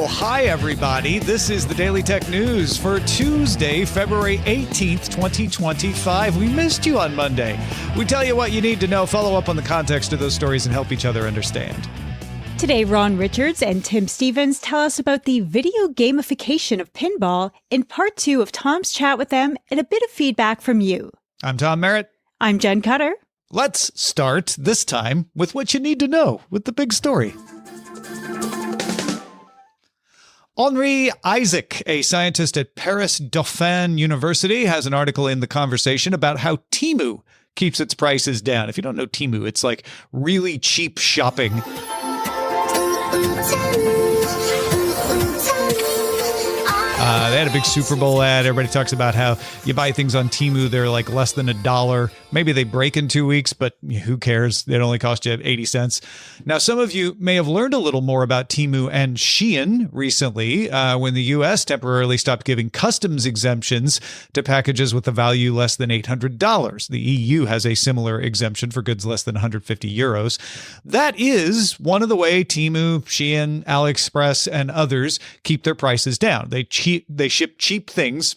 Oh, hi, everybody. This is the Daily Tech News for Tuesday, February 18th, 2025. We missed you on Monday. We tell you what you need to know, follow up on the context of those stories, and help each other understand. Today, Ron Richards and Tim Stevens tell us about the video gamification of pinball in part 2 of Tom's chat with them and a bit of feedback from you. I'm Tom Merritt. I'm Jenn Cutter. Let's start this time with what you need to know with the big story. Henri Isaac, a scientist at Paris Dauphine University, has an article in The Conversation about how Temu keeps its prices down. If you don't know Temu, it's like really cheap shopping. They had a big Super Bowl ad. Everybody talks about how you buy things on Temu, they're like less than $1. Maybe they break in 2 weeks, but who cares? It only cost you 80 cents. Now, some of you may have learned a little more about Temu and Shein recently when the U.S. temporarily stopped giving customs exemptions to packages with a value less than $800. The EU has a similar exemption for goods less than 150 euros. That is one of the way Temu, Shein, AliExpress, and others keep their prices down. They ship cheap things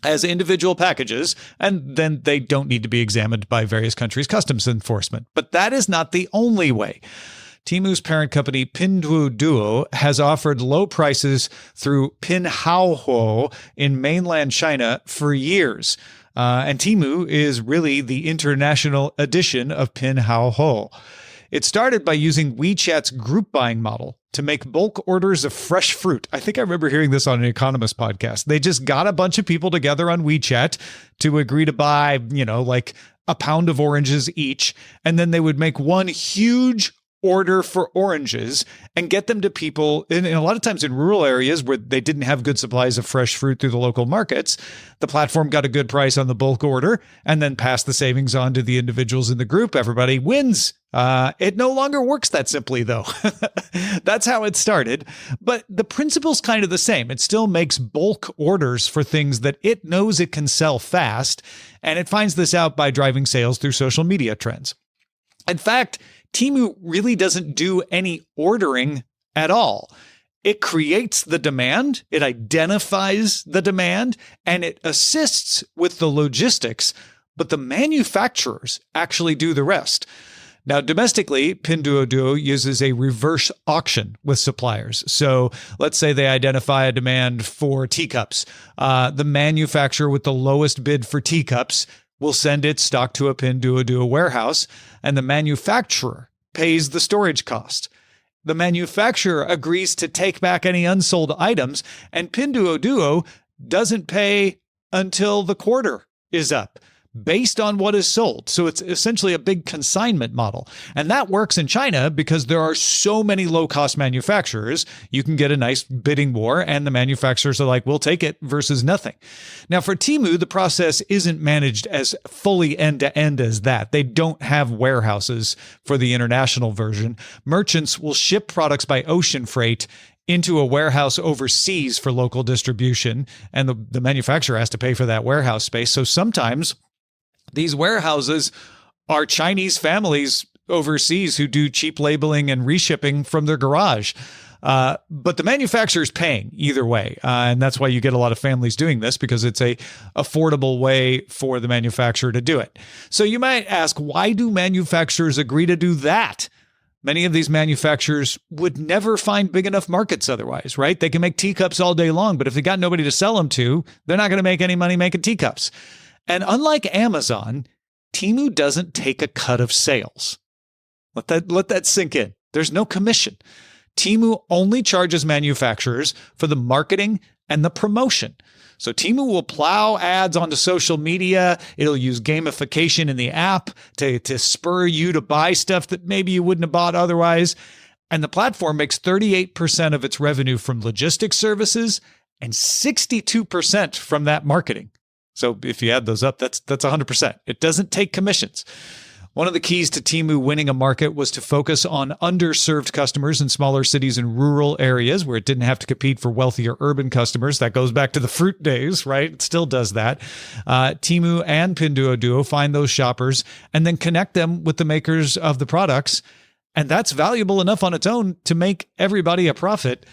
as individual packages, and then they don't need to be examined by various countries' customs enforcement. But that is not the only way. Temu's parent company, Pinduoduo, has offered low prices through Pinhaohuo in mainland China for years. And Temu is really the international edition of Pinhaohuo. It started by using WeChat's group buying model to make bulk orders of fresh fruit. I think I remember hearing this on an Economist podcast. They just got a bunch of people together on WeChat to agree to buy, like a pound of oranges each. And then they would make one huge order for oranges and get them to people in a lot of times in rural areas where they didn't have good supplies of fresh fruit through the local markets. The platform got a good price on the bulk order and then passed the savings on to the individuals in the group. Everybody wins. It no longer works that simply, though. That's how it started. But the principle's kind of the same. It still makes bulk orders for things that it knows it can sell fast, and it finds this out by driving sales through social media trends. In fact, Temu really doesn't do any ordering at all. It creates the demand, it identifies the demand, and it assists with the logistics, but the manufacturers actually do the rest. Now, domestically, Pinduoduo uses a reverse auction with suppliers. So let's say they identify a demand for teacups. The manufacturer with the lowest bid for teacups will send its stock to a Pinduoduo warehouse, and the manufacturer pays the storage cost. The manufacturer agrees to take back any unsold items, and Pinduoduo doesn't pay until the quarter is up, based on what is sold. So it's essentially a big consignment model. And that works in China because there are so many low-cost manufacturers. You can get a nice bidding war, and the manufacturers are like, we'll take it versus nothing. Now, for Temu, the process isn't managed as fully end-to-end as that. They don't have warehouses for the international version. Merchants will ship products by ocean freight into a warehouse overseas for local distribution, and the manufacturer has to pay for that warehouse space. So sometimes these warehouses are Chinese families overseas who do cheap labeling and reshipping from their garage. But the manufacturer is paying either way. And that's why you get a lot of families doing this, because it's a affordable way for the manufacturer to do it. So you might ask, why do manufacturers agree to do that? Many of these manufacturers would never find big enough markets otherwise, right? They can make teacups all day long, but if they got nobody to sell them to, they're not going to make any money making teacups. And unlike Amazon, Temu doesn't take a cut of sales. Let that sink in. There's no commission. Temu only charges manufacturers for the marketing and the promotion. So Temu will plow ads onto social media. It'll use gamification in the app to spur you to buy stuff that maybe you wouldn't have bought otherwise. And the platform makes 38% of its revenue from logistics services and 62% from that marketing. So if you add those up, that's 100%. It doesn't take commissions. One of the keys to Temu winning a market was to focus on underserved customers in smaller cities and rural areas where it didn't have to compete for wealthier urban customers. That goes back to the fruit days, right? It still does that. Temu and Pinduoduo find those shoppers and then connect them with the makers of the products. And that's valuable enough on its own to make everybody a profit.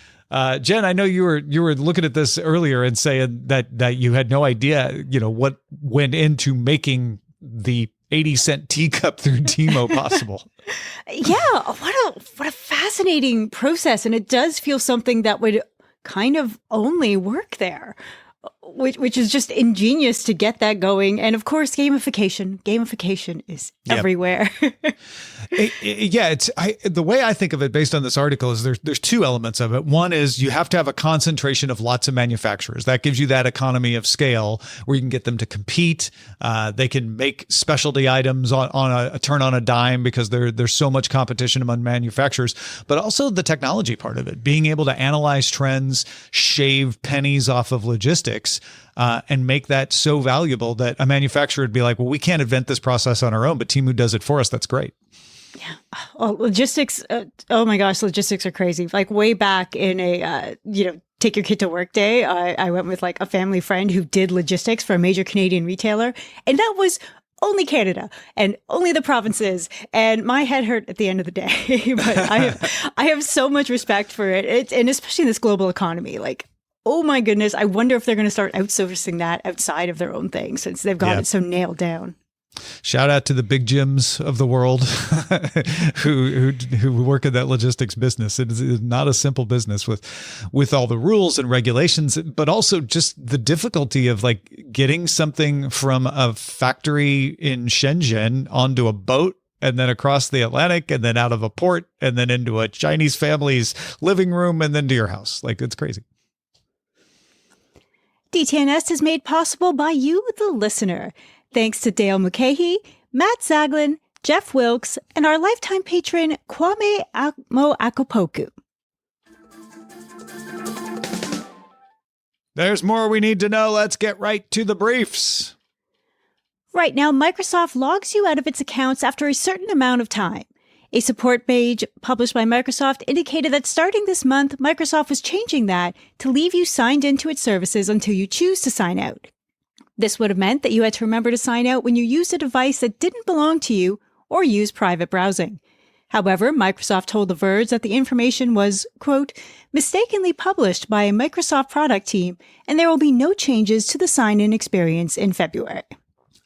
Jen, I know you were looking at this earlier and saying that you had no idea, what went into making the 80-cent teacup through Temu possible. Yeah, what a fascinating process, and it does feel something that would kind of only work there, which is just ingenious to get that going. And of course, gamification is everywhere. The way I think of it based on this article is there's two elements of it. One is you have to have a concentration of lots of manufacturers. That gives you that economy of scale where you can get them to compete. They can make specialty items on a turn on a dime because there's so much competition among manufacturers, but also the technology part of it, being able to analyze trends, shave pennies off of logistics, and make that so valuable that a manufacturer would be like, well, we can't invent this process on our own, but Temu does it for us. That's great. Yeah. Oh, logistics. Oh my gosh. Logistics are crazy. Like way back in a, take your kid to work day, I went with like a family friend who did logistics for a major Canadian retailer. And that was only Canada and only the provinces. And my head hurt at the end of the day. But I have so much respect for it. And especially in this global economy, like, oh my goodness, I wonder if they're going to start outsourcing that outside of their own thing since they've got it so nailed down. Shout out to the big gyms of the world who work in that logistics business. It is not a simple business with all the rules and regulations, but also just the difficulty of like getting something from a factory in Shenzhen onto a boat and then across the Atlantic and then out of a port and then into a Chinese family's living room and then to your house. Like, it's crazy. DTNS is made possible by you, the listener. Thanks to Dale Mulcahy, Matt Zaglin, Jeff Wilkes, and our lifetime patron, Kwame Mo Akopoku. There's more we need to know. Let's get right to the briefs. Right now, Microsoft logs you out of its accounts after a certain amount of time. A support page published by Microsoft indicated that starting this month, Microsoft was changing that to leave you signed into its services until you choose to sign out. This would have meant that you had to remember to sign out when you used a device that didn't belong to you or use private browsing. However, Microsoft told The Verge that the information was, quote, mistakenly published by a Microsoft product team, and there will be no changes to the sign-in experience in February.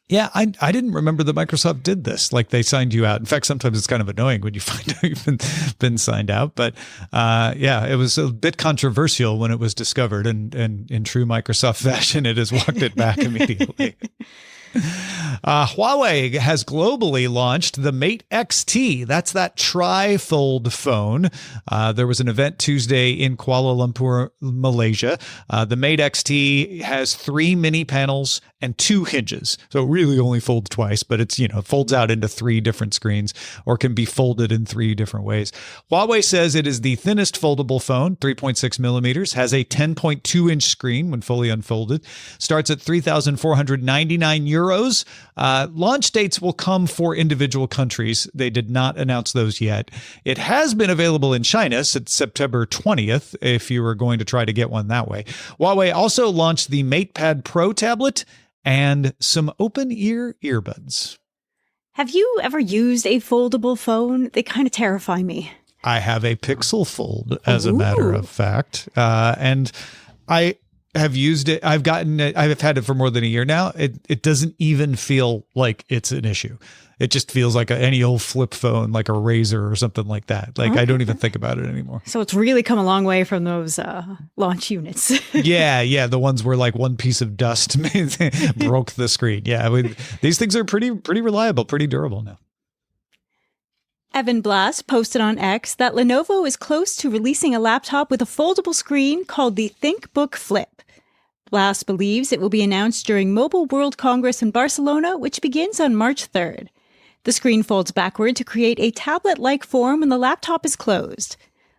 Yeah, I didn't remember that Microsoft did this. Like they signed you out. In fact, sometimes it's kind of annoying when you find out you've been signed out. But it was a bit controversial when it was discovered. And in true Microsoft fashion, it has walked it back immediately. Huawei has globally launched the Mate XT. That's that tri-fold phone. There was an event Tuesday in Kuala Lumpur, Malaysia. The Mate XT has 3 mini panels and 2 hinges. So it really only folds twice, but it's, folds out into 3 different screens or can be folded in 3 different ways. Huawei says it is the thinnest foldable phone, 3.6 millimeters, has a 10.2 inch screen when fully unfolded, starts at 3,499 euros. Launch dates will come for individual countries. They did not announce those yet. It has been available in China since September 20th, if you were going to try to get one that way. Huawei also launched the MatePad Pro tablet and some open ear earbuds. Have you ever used a foldable phone? They kind of terrify me. I have a Pixel Fold, as a matter of fact. And I have used it. I've had it for more than a year now. It doesn't even feel like it's an issue. It just feels like any old flip phone, like a Razor or something like that. Like, okay. I don't even think about it anymore. So it's really come a long way from those launch units. Yeah. The ones where like one piece of dust broke the screen. Yeah. These things are pretty reliable, pretty durable now. Evan Blass posted on X that Lenovo is close to releasing a laptop with a foldable screen called the ThinkBook Flip. Blass believes it will be announced during Mobile World Congress in Barcelona, which begins on March 3rd. The screen folds backward to create a tablet-like form when the laptop is closed.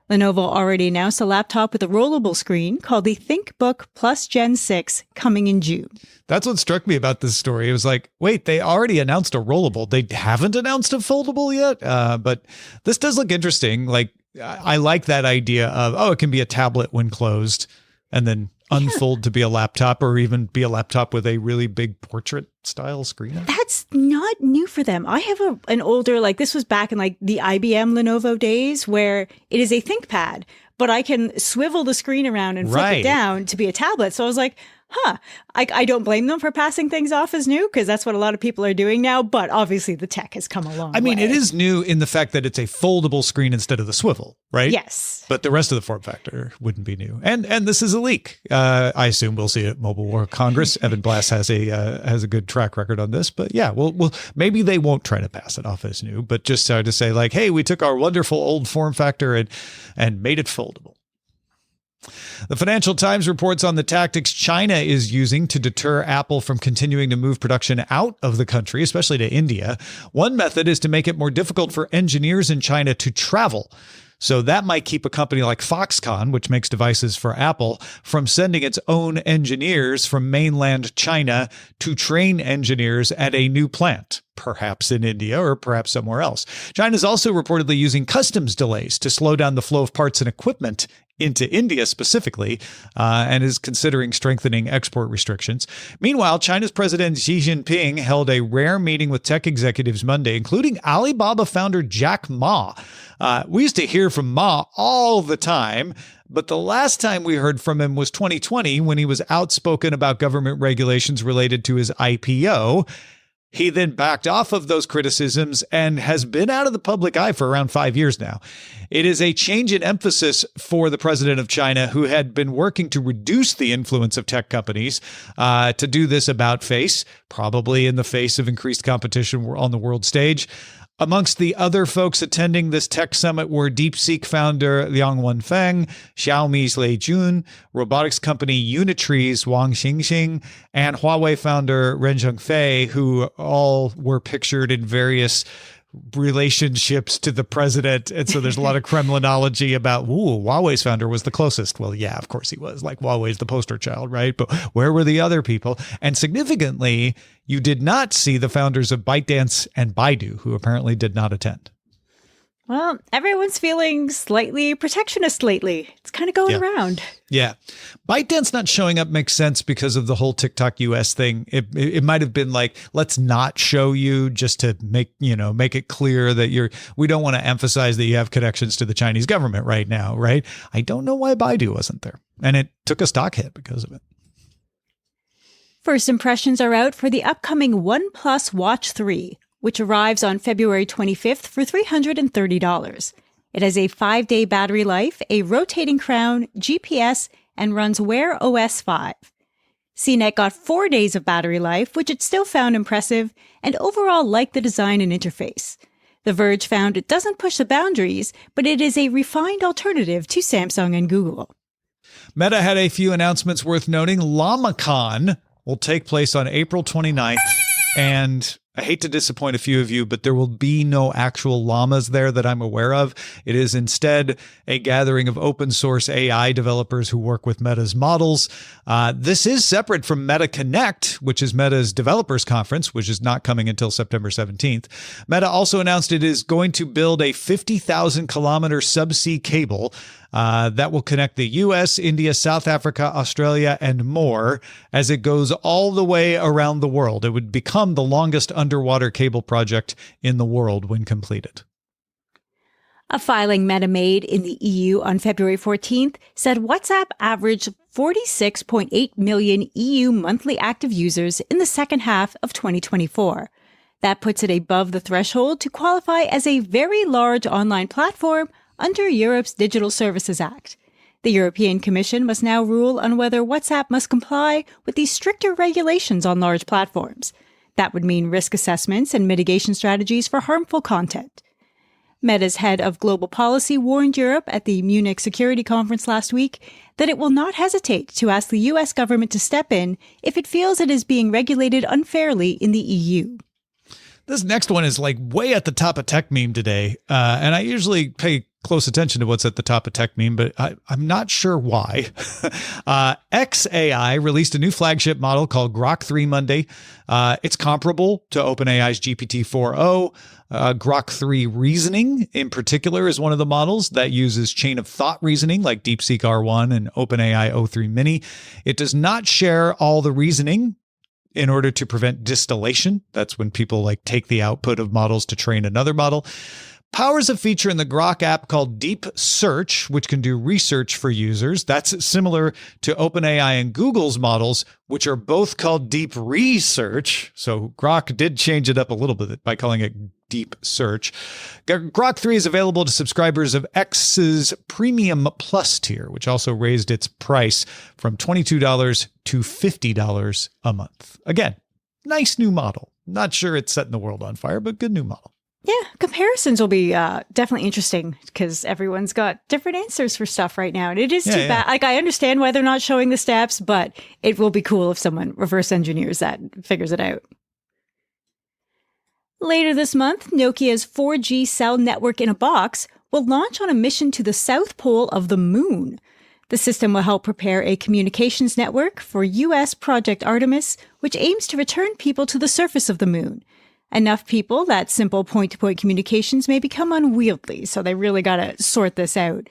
Lenovo already announced a laptop with a rollable screen called the ThinkBook Plus Gen 6 coming in June. That's what struck me about this story. It was like, wait, they already announced a rollable. They haven't announced a foldable yet. But this does look interesting. Like, I like that idea of, it can be a tablet when closed and then unfold to be a laptop, or even be a laptop with a really big portrait style screen. That's not new for them. I have an older, this was back in the IBM Lenovo days, where it is a ThinkPad, but I can swivel the screen around and flip it down to be a tablet. So I was like, I don't blame them for passing things off as new, because that's what a lot of people are doing now. But obviously the tech has come a long way. It is new in the fact that it's a foldable screen instead of the swivel, right? Yes. But the rest of the form factor wouldn't be new. And this is a leak. I assume we'll see it at Mobile World Congress. Evan Blass has a good track record on this. But yeah, well, maybe they won't try to pass it off as new, but just to say like, hey, we took our wonderful old form factor and made it foldable. The Financial Times reports on the tactics China is using to deter Apple from continuing to move production out of the country, especially to India. One method is to make it more difficult for engineers in China to travel. So that might keep a company like Foxconn, which makes devices for Apple, from sending its own engineers from mainland China to train engineers at a new plant, perhaps in India or perhaps somewhere else. China is also reportedly using customs delays to slow down the flow of parts and equipment into India specifically, and is considering strengthening export restrictions. Meanwhile, China's President Xi Jinping held a rare meeting with tech executives Monday, including Alibaba founder Jack Ma. We used to hear from Ma all the time, but the last time we heard from him was 2020 when he was outspoken about government regulations related to his IPO. He then backed off of those criticisms and has been out of the public eye for around 5 years now. It is a change in emphasis for the president of China, who had been working to reduce the influence of tech companies, to do this about face, probably in the face of increased competition on the world stage. Amongst the other folks attending this tech summit were DeepSeek founder Liang Wenfeng, Xiaomi's Lei Jun, robotics company Unitree's Wang Xingxing, and Huawei founder Ren Zhengfei, who all were pictured in various relationships to the president. And so there's a lot of Kremlinology about, Huawei's founder was the closest. Well, yeah, of course he was. Like, Huawei's the poster child, right? But where were the other people? And significantly, you did not see the founders of ByteDance and Baidu, who apparently did not attend. Well, everyone's feeling slightly protectionist lately. It's kind of going around. Yeah. ByteDance not showing up makes sense because of the whole TikTok US thing. It might have been like, let's not show you just to make it clear that we don't want to emphasize that you have connections to the Chinese government right now, right? I don't know why Baidu wasn't there. And it took a stock hit because of it. First impressions are out for the upcoming OnePlus Watch 3, which arrives on February 25th for $330. It has a 5-day battery life, a rotating crown, GPS, and runs Wear OS 5. CNET got 4 days of battery life, which it still found impressive, and overall liked the design and interface. The Verge found it doesn't push the boundaries, but it is a refined alternative to Samsung and Google. Meta had a few announcements worth noting. LlamaCon will take place on April 29th, and I hate to disappoint a few of you, but there will be no actual llamas there that I'm aware of. It is instead a gathering of open source AI developers who work with Meta's models. This is separate from Meta Connect, which is Meta's developers conference, which is not coming until September 17th. Meta also announced it is going to build a 50,000 kilometer subsea cable that will connect the US, India, South Africa, Australia, and more as it goes all the way around the world. It would become the longest underwater cable project in the world when completed. A filing Meta made in the EU on February 14th said WhatsApp averaged 46.8 million EU monthly active users in the second half of 2024. That puts it above the threshold to qualify as a very large online platform under Europe's Digital Services Act. The European Commission must now rule on whether WhatsApp must comply with these stricter regulations on large platforms. That would mean risk assessments and mitigation strategies for harmful content. Meta's head of global policy warned Europe at the Munich Security Conference last week that it will not hesitate to ask the US government to step in if it feels it is being regulated unfairly in the EU. This next one is like way at the top of tech meme today. And I usually pay close attention to what's at the top of tech meme, but I'm not sure why. xAI released a new flagship model called Grok 3 Monday. It's comparable to OpenAI's GPT-4o. Grok 3 Reasoning, in particular, is one of the models that uses chain of thought reasoning like DeepSeek R1 and OpenAI O3 Mini. It does not share all the reasoning in order to prevent distillation. That's when people like take the output of models to train another model. powers a feature in the Grok app called Deep Search, which can do research for users. That's similar to OpenAI and Google's models, which are both called Deep Research. So Grok did change it up a little bit by calling it Deep Search. Grok 3 is available to subscribers of X's Premium Plus tier, which also raised its price from $22 to $50 a month. Again, nice new model. Not sure it's setting the world on fire, but good new model. Yeah, comparisons will be definitely interesting because everyone's got different answers for stuff right now. And it is too bad. Like, I understand why they're not showing the steps, but it will be cool if someone reverse engineers that and figures it out. Later this month, Nokia's 4G cell network in a box will launch on a mission to the South Pole of the Moon. The system will help prepare a communications network for U.S. Project Artemis, which aims to return people to the surface of the Moon. Enough people that simple point-to-point communications may become unwieldy, so they really got to sort this out.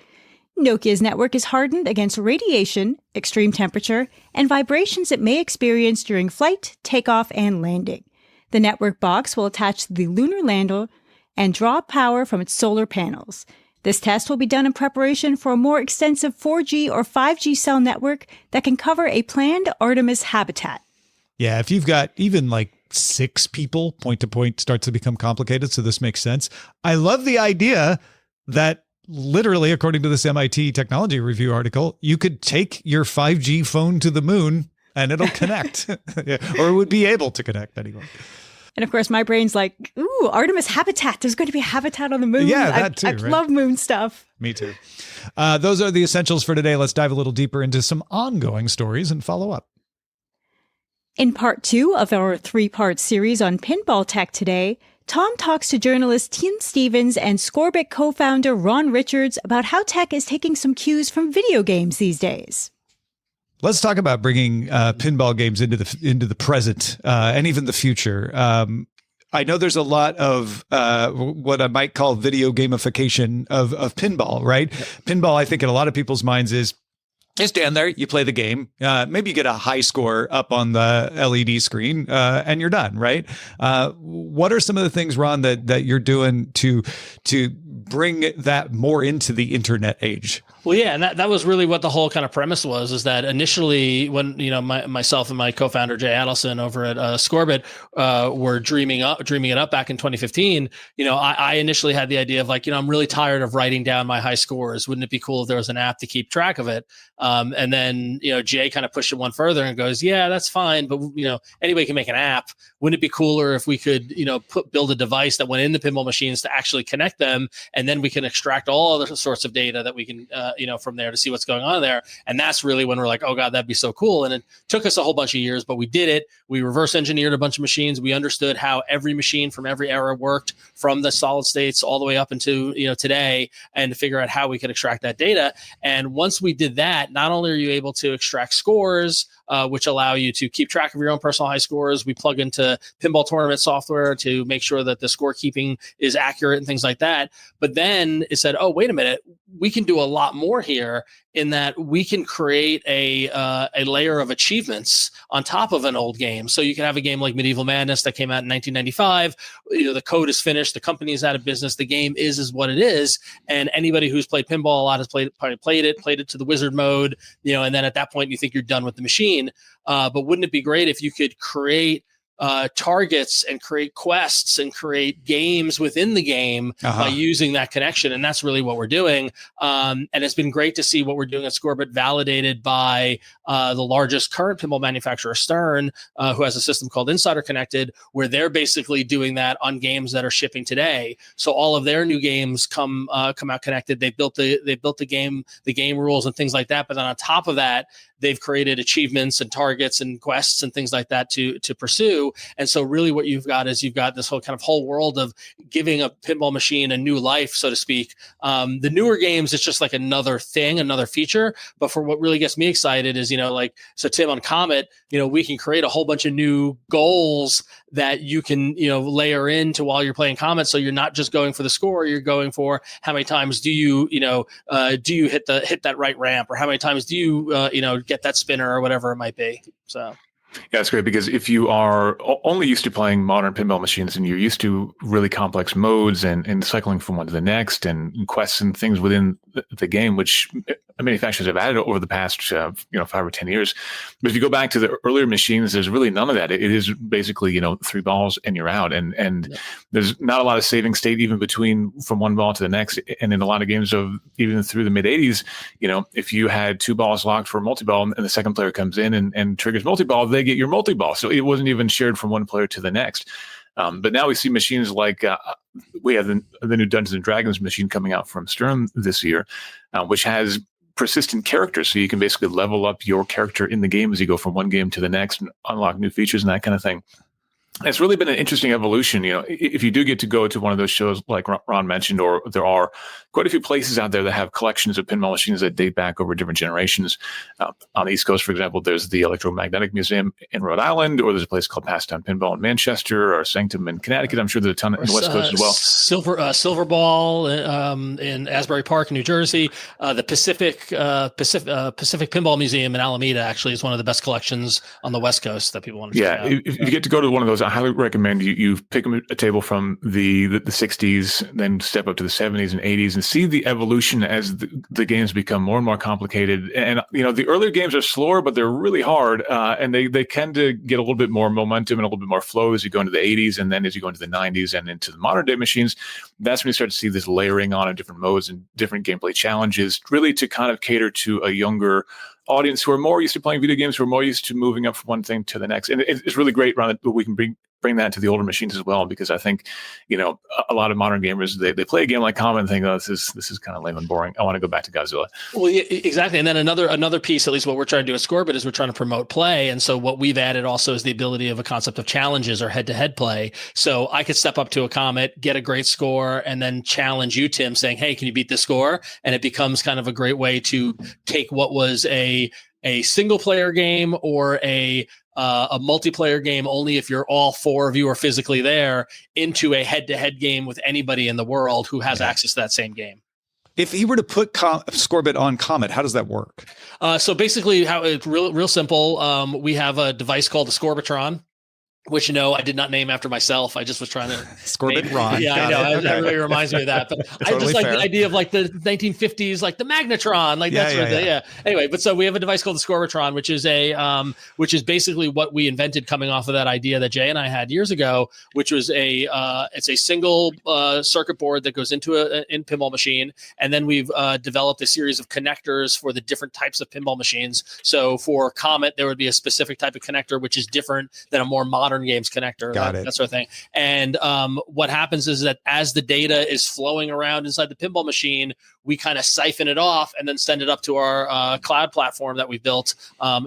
Nokia's network is hardened against radiation, extreme temperature, and vibrations it may experience during flight, takeoff, and landing. The network box will attach to the lunar lander and draw power from its solar panels. This test will be done in preparation for a more extensive 4G or 5G cell network that can cover a planned Artemis habitat. Yeah, if you've got even like 6 people, point to point starts to become complicated. So this makes sense. I love the idea that literally, according to this MIT Technology Review article, you could take your 5G phone to the moon and it'll connect or it would be able to connect anyway. And of course, my brain's like, ooh, Artemis habitat. There's going to be a habitat on the moon. Yeah, that too. I love moon stuff. Me too. Those are the essentials for today. Let's dive a little deeper into some ongoing stories and follow up. In part 2 of our 3-part series on pinball tech today, Tom talks to journalist Tim Stevens and Scorbit co-founder Ron Richards about how tech is taking some cues from video games these days. Let's talk about bringing pinball games into the present and even the future. I know there's a lot of what I might call video gamification of pinball, right? Yep. Pinball, I think in a lot of people's minds is you stand there, you play the game, maybe you get a high score up on the LED screen, and you're done, right? What are some of the things, Ron, that you're doing to bring that more into the internet age? Well, yeah, and that was really what the whole kind of premise was, is that initially when, myself and my co-founder Jay Adelson over at Scorbit were dreaming it up back in 2015, I initially had the idea of like, I'm really tired of writing down my high scores. Wouldn't it be cool if there was an app to keep track of it? And then, Jay kind of pushed it one further and goes, yeah, that's fine. But, anybody can make an app. Wouldn't it be cooler if we could, build a device that went into pinball machines to actually connect them? And then we can extract all other sorts of data that we can, from there to see what's going on there. And that's really when we're like, oh God, that'd be so cool. And it took us a whole bunch of years, but we did it. We reverse engineered a bunch of machines. We understood how every machine from every era worked, from the solid states all the way up into, today, and to figure out how we could extract that data. And once we did that, not only are you able to extract scores, which allow you to keep track of your own personal high scores. We plug into pinball tournament software to make sure that the scorekeeping is accurate and things like that. But then it said, oh, wait a minute, we can do a lot more here, in that we can create a layer of achievements on top of an old game. So you can have a game like Medieval Madness that came out in 1995. The code is finished, the company is out of business, the game is what it is, and anybody who's played pinball a lot has played it to the wizard mode, and then at that point you think you're done with the machine. But wouldn't it be great if you could create targets and create quests and create games within the game by using that connection? And that's really what we're doing. And it's been great to see what we're doing at Scorbit validated by the largest current pinball manufacturer, Stern, who has a system called Insider Connected, where they're basically doing that on games that are shipping today. So all of their new games come out connected. They built the game rules and things like that. But then on top of that, they've created achievements and targets and quests and things like that to pursue. And so really what you've got is this whole world of giving a pinball machine a new life, so to speak. The newer games, it's just like another thing, another feature. But for what really gets me excited is, so Tim, on Comet, we can create a whole bunch of new goals that you can, layer into while you're playing Comet. So you're not just going for the score, you're going for how many times do you hit that right ramp, or how many times do you, get that spinner, or whatever it might be. So Yeah, it's great because if you are only used to playing modern pinball machines and you're used to really complex modes and cycling from one to the next and quests and things within the game, which manufacturers have added over the past 5 or 10 years. But if you go back to the earlier machines, there's really none of that. It is basically 3 balls and you're out, and there's not a lot of saving state even from one ball to the next. And in a lot of games of even through the mid 80s, if you had 2 balls locked for a multi-ball and the second player comes in and triggers multi-ball, they get your multi-ball. So it wasn't even shared from one player to the next. But now we see machines like we have the new Dungeons and Dragons machine coming out from Sturm this year, which has persistent characters. So you can basically level up your character in the game as you go from one game to the next and unlock new features and that kind of thing. It's really been an interesting evolution. If you do get to go to one of those shows like Ron mentioned, or there are quite a few places out there that have collections of pinball machines that date back over different generations. On the East Coast, for example, there's the Electromagnetic Museum in Rhode Island, or there's a place called Passtown Pinball in Manchester, or Sanctum in Connecticut. I'm sure there's a ton in the West Coast as well. Silver Ball in Asbury Park, New Jersey. The Pacific Pinball Museum in Alameda actually is one of the best collections on the West Coast that people want to check out. If you get to go to one of those, I highly recommend you pick a table from the 60s, then step up to the 70s and 80s and see the evolution as the games become more and more complicated. And, the earlier games are slower, but they're really hard. And they tend to get a little bit more momentum and a little bit more flow as you go into the 80s. And then as you go into the 90s and into the modern day machines, that's when you start to see this layering on of different modes and different gameplay challenges, really to kind of cater to a younger audience who are more used to playing video games, who are more used to moving up from one thing to the next. And it's really great, Ron, that we can bring that to the older machines as well, because I think, a lot of modern gamers, they play a game like Common and think, oh, this is kind of lame and boring. I want to go back to Godzilla. Well, yeah, exactly. And then another piece, at least what we're trying to do at Scorebit, is we're trying to promote play. And so what we've added also is the ability of a concept of challenges or head-to-head play. So I could step up to a Comet, get a great score, and then challenge you, Tim, saying, hey, can you beat this score? And it becomes kind of a great way to take what was a single player game or a multiplayer game only if you're all 4 of you are physically there into a head-to-head game with anybody in the world who has access to that same game. If he were to put Scorebit on Comet, how does that work? So basically, how it's real simple. We have a device called the Scorbitron, which I did not name after myself. I just was trying to Scorbit Ron. Yeah, I know. Okay. That really reminds me of that. But Totally I just like fair. the idea of like the 1950s, like the Magnetron, like that sort of thing. Yeah. Anyway, but so we have a device called the Scorbitron, which is basically what we invented coming off of that idea that Jay and I had years ago, which was it's a single circuit board that goes into a pinball machine, and then we've developed a series of connectors for the different types of pinball machines. So for Comet, there would be a specific type of connector which is different than a more modern games connector, that sort of thing. And what happens is that as the data is flowing around inside the pinball machine, we kind of siphon it off and then send it up to our cloud platform that we built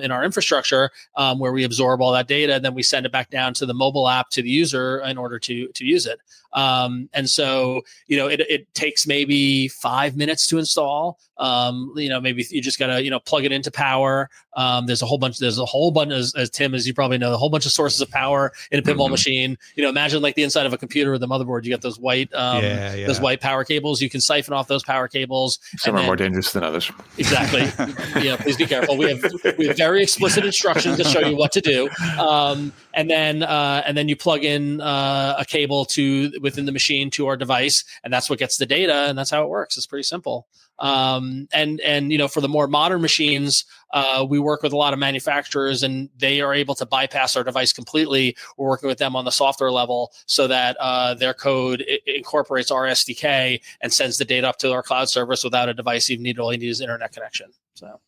in our infrastructure, where we absorb all that data, and then we send it back down to the mobile app to the user in order to use it. And so, it takes maybe 5 minutes to install. Maybe you just gotta, plug it into power. There's a whole bunch, as Tim, as you probably know, a whole bunch of sources of power in a pinball machine. Imagine like the inside of a computer with a motherboard, you got those white, those white power cables. You can siphon off those power cables. Some are more dangerous than others. Exactly. Please be careful. We have very explicit instructions to show you what to do. And then you plug in a cable within the machine to our device, and that's what gets the data, and that's how it works. It's pretty simple. And for the more modern machines, we work with a lot of manufacturers, and they are able to bypass our device completely. We're working with them on the software level so that their code incorporates our SDK and sends the data up to our cloud service without a device even needed. All you need is internet connection. So.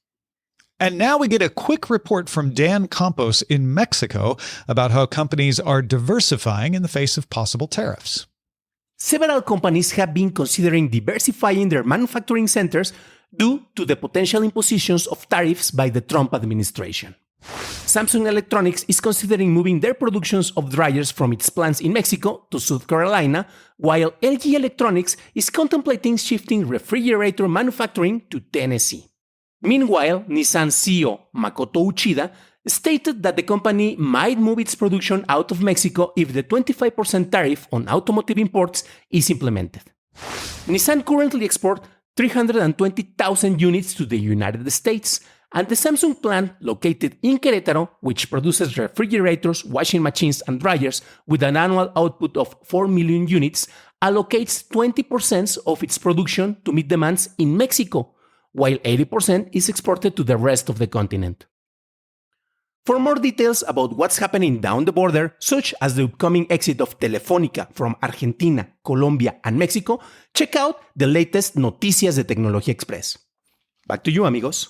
And now we get a quick report from Dan Campos in Mexico about how companies are diversifying in the face of possible tariffs. Several companies have been considering diversifying their manufacturing centers due to the potential impositions of tariffs by the Trump administration. Samsung Electronics is considering moving their productions of dryers from its plants in Mexico to South Carolina, while LG Electronics is contemplating shifting refrigerator manufacturing to Tennessee. Meanwhile, Nissan CEO Makoto Uchida stated that the company might move its production out of Mexico if the 25% tariff on automotive imports is implemented. Nissan currently exports 320,000 units to the United States, And the Samsung plant located in Querétaro, which produces refrigerators, washing machines, and dryers with an annual output of 4 million units, allocates 20% of its production to meet demands in Mexico, while 80% is exported to the rest of the continent. For more details about what's happening down the border, such as the upcoming exit of Telefónica from Argentina, Colombia, and Mexico, check out the latest Noticias de Tecnología Express. Back to you, amigos.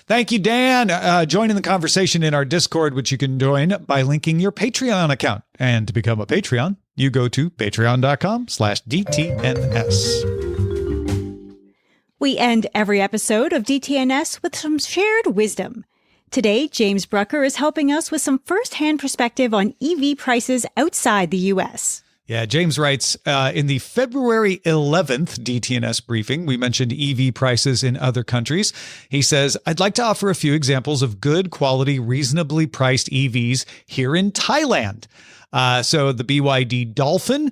Thank you, Dan. Join in the conversation in our Discord, which you can join by linking your Patreon account. And to become a Patreon, you go to patreon.com/DTNS. We end every episode of DTNS with some shared wisdom. Today, James Brucker is helping us with some first-hand perspective on EV prices outside the U.S. Yeah, James writes, in the February 11th DTNS briefing, we mentioned EV prices in other countries. He says, I'd like to offer a few examples of good quality, reasonably priced EVs here in Thailand. So the BYD Dolphin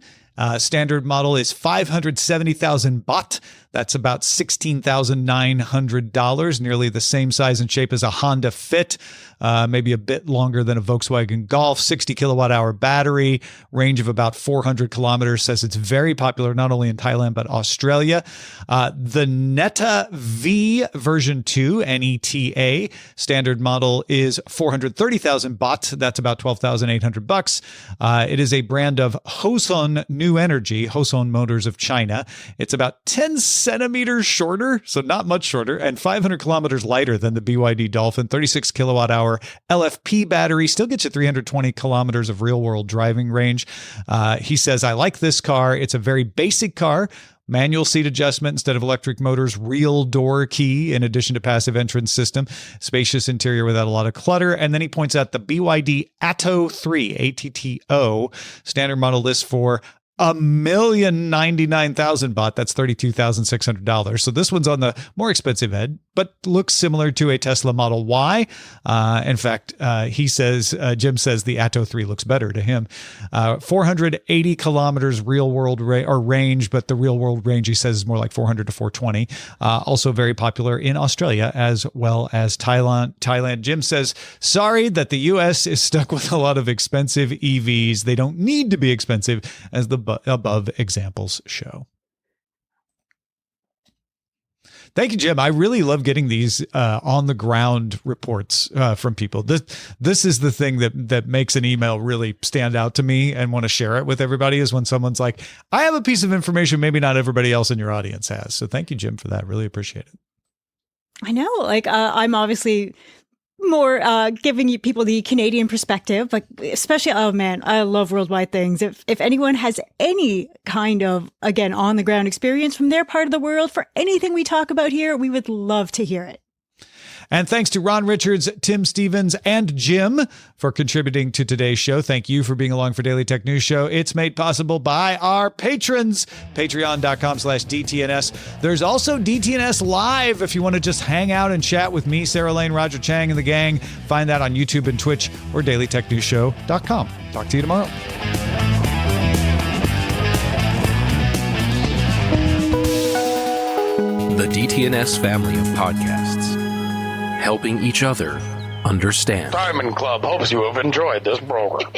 standard model is 570,000 baht. That's about $16,900, nearly the same size and shape as a Honda Fit, maybe a bit longer than a Volkswagen Golf, 60 kilowatt hour battery, range of about 400 kilometers, says it's very popular not only in Thailand, but Australia. The Neta V version 2, NETA, standard model is 430,000 baht. That's about $12,800. It is a brand of Hoson New Energy, Hoson Motors of China. It's about 10 centimeters shorter, so not much shorter, and 500 kilometers lighter than the BYD Dolphin. 36 kilowatt hour LFP battery still gets you 320 kilometers of real world driving range. He says, I like this car. It's a very basic car. Manual seat adjustment instead of electric motors, real door key in addition to passive entrance system, spacious interior without a lot of clutter. And then he points out the BYD Atto 3, ATTO, standard model list for $1,099,000 baht. That's $32,600. So this one's on the more expensive end, but looks similar to a Tesla Model Y. In fact, he says, Jim says the Atto 3 looks better to him. 480 kilometers real world range, but the real world range he says is more like 400 to 420. Also very popular in Australia as well as Thailand. Jim says, sorry that the US is stuck with a lot of expensive EVs. They don't need to be expensive, as the above examples show. Thank you, Jim. I really love getting these on the ground reports from people. This is the thing that makes an email really stand out to me and want to share it with everybody, is when someone's like, I have a piece of information maybe not everybody else in your audience has. So thank you, Jim, for that. Really appreciate it. I know, I'm obviously more giving you people the Canadian perspective, but especially, oh man, I love worldwide things. If anyone has any kind of, again, on the ground experience from their part of the world for anything we talk about here, we would love to hear it. And thanks to Ron Richards, Tim Stevens, and Jim for contributing to today's show. Thank you for being along for Daily Tech News Show. It's made possible by our patrons, patreon.com/DTNS. There's also DTNS Live if you want to just hang out and chat with me, Sarah Lane, Roger Chang, and the gang. Find that on YouTube and Twitch or dailytechnewsshow.com. Talk to you tomorrow. The DTNS family of podcasts, helping each other understand. Diamond Club hopes you have enjoyed this program.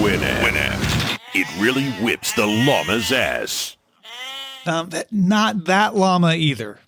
Winamp. It really whips the llama's ass. Not that llama either.